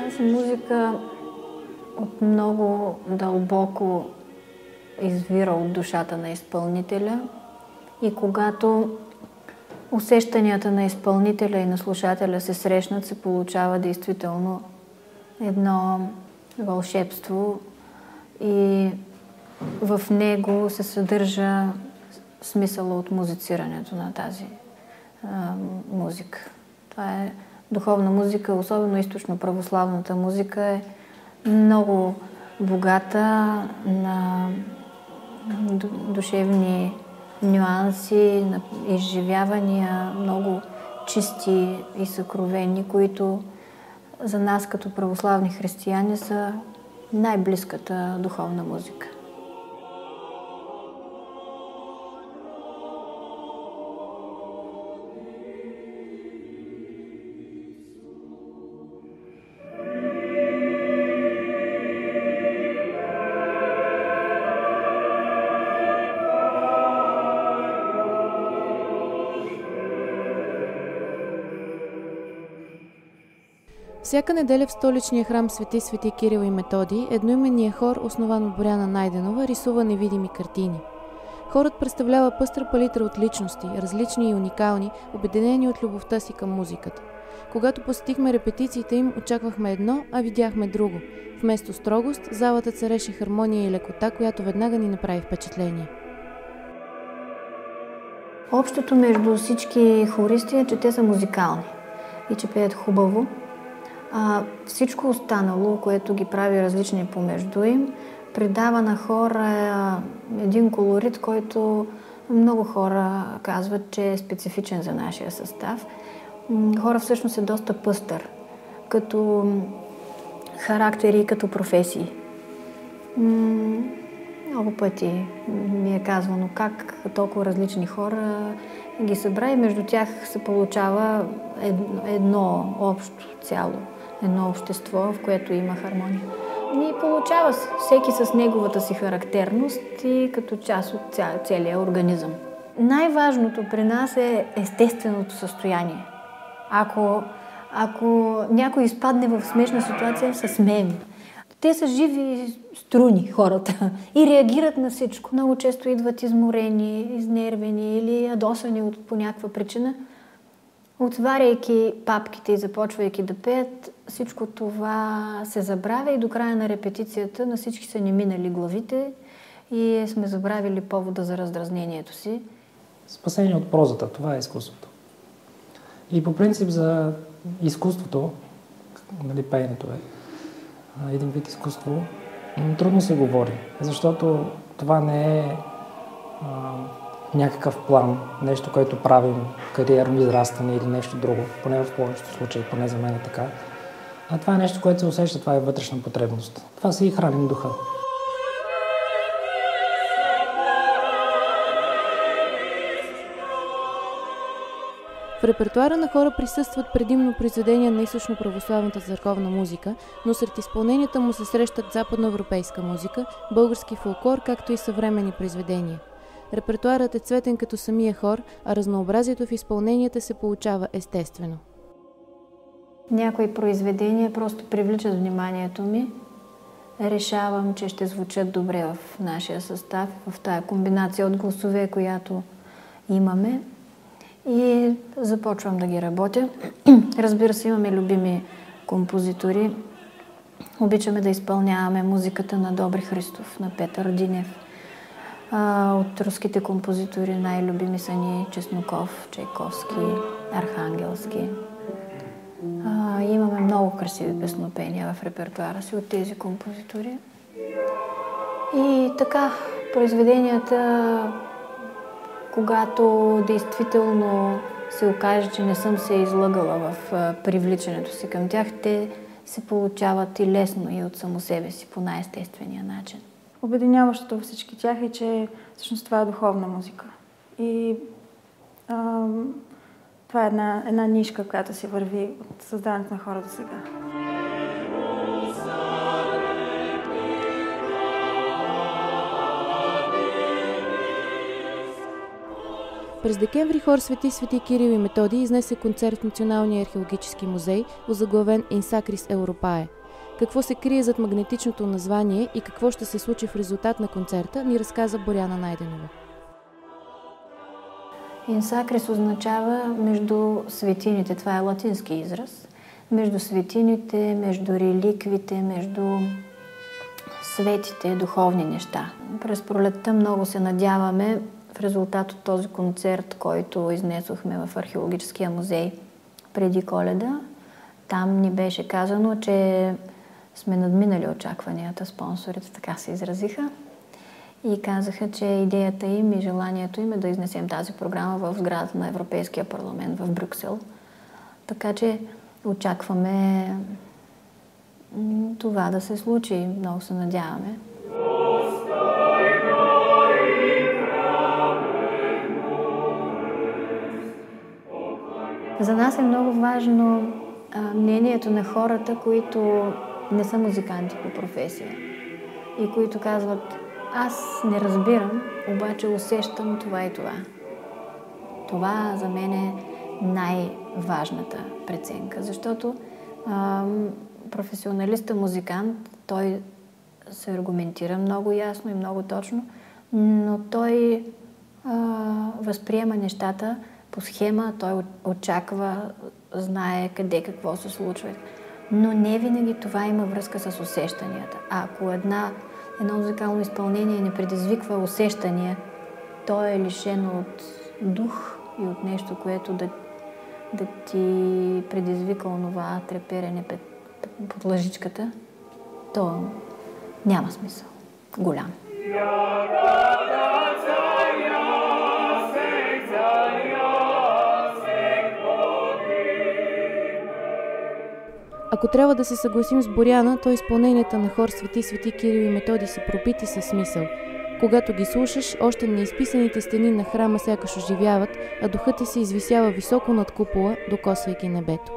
Тази музика от много дълбоко извира от душата на изпълнителя и когато усещанията на изпълнителя и на слушателя се срещнат, се получава действително едно вълшебство и в него се съдържа смисъла от музицирането на тази музика. Това е духовна музика, особено източно-православната музика е много богата на душевни нюанси, на изживявания, много чисти и съкровени, които за нас като православни християни са най-близката духовна музика. Всяка неделя в столичния храм Свети Кирил и Методий едноименният хор, основан от Боряна Найденова, рисува невидими картини. Хорът представлява пъстра палитра от личности, различни и уникални, обединени от любовта си към музиката. Когато посетихме репетициите им, очаквахме едно, а видяхме друго. Вместо строгост, залата цареше хармония и лекота, която веднага ни направи впечатление. Общото между всички хористи е, че те са музикални и че пеят хубаво. Всичко останало, което ги прави различни помежду им, придава на хора един колорит, който много хора казват, че е специфичен за нашия състав. Хора всъщност е доста пъстър, като характери и като професии. Много пъти ми е казвано как толкова различни хора ги събра и между тях се получава едно общо цяло. Едно общество, в което има хармония. И получава се всеки с неговата си характерност и като част от целия организъм. Най-важното при нас е естественото състояние. Ако някой изпадне в смешна ситуация, се смеем. Те са живи струни, хората, и реагират на всичко. Много често идват изморени, изнервени или ядосани по някаква причина. Отваряйки папките и започвайки да пеят, всичко това се забравя и до края на репетицията на всички са ни минали главите и сме забравили повода за раздразнението си. Спасение от прозата, това е изкуството. И по принцип за изкуството, пеенето е един вид изкуство, трудно се говори, защото това не е някакъв план, нещо, което правим, кариерно израстване или нещо друго, поне в повечето случаи, поне за мен е така. А това е нещо, което се усеща, това е вътрешна потребност. Това си и храним духа. В репертуара на хора присъстват предимно произведения на източно-православната църковна музика, но сред изпълненията му се срещат западноевропейска музика, български фолклор, както и съвременни произведения. Репертуарът е цветен като самия хор, а разнообразието в изпълненията се получава естествено. Някои произведения просто привличат вниманието ми. Решавам, че ще звучат добре в нашия състав, в тая комбинация от гласове, която имаме. И започвам да ги работя. Разбира се, имаме любими композитори. Обичаме да изпълняваме музиката на Добри Христов, на Петър Динев. От руските композитори най-любими са ни Чесноков, Чайковски, Архангелски. Имаме много красиви песнопения в репертуара си от тези композитори. И така, произведенията, когато действително се окаже, че не съм се излъгала в привличането си към тях, те се получават и лесно и от само себе си, по най-естествения начин. Обединяващото във всички тях е, че всъщност това е духовна музика. И това е една нишка, която се върви от създаването на хора до сега. През декември хор Свети Кирил и Методий изнесе концерт в Националния археологически музей, озаглавен In Sacris Europae. Какво се крие зад магнетичното название и какво ще се случи в резултат на концерта, ни разказа Боряна Найденова. In Sacris означава между светините, това е латински израз, между светините, между реликвите, между светите, духовни неща. През пролетта много се надяваме в резултат от този концерт, който изнесохме в археологическия музей преди Коледа. Там ни беше казано, че сме надминали очакванията, спонсорите така се изразиха и казаха, че идеята им и желанието им е да изнесем тази програма в сградата на Европейския парламент в Брюксел. Така че очакваме това да се случи. Много се надяваме. За нас е много важно мнението на хората, които не са музиканти по професия и които казват: аз не разбирам, обаче усещам това и това. Това за мен е най-важната преценка, защото професионалистът музикант, той се аргументира много ясно и много точно, но той възприема нещата по схема, той очаква, знае къде какво се случва. Но не винаги това има връзка с усещанията. А ако едно музикално изпълнение не предизвиква усещания, то е лишено от дух и от нещо, което да ти предизвика онова треперене под лъжичката, то няма смисъл. Голям. Ако трябва да се съгласим с Боряна, то изпълненията на хор Свети Кирил и Методий са пропити със смисъл. Когато ги слушаш, още неизписаните стени на храма сякаш оживяват, а духът ти се извисява високо над купола, докосвайки небето.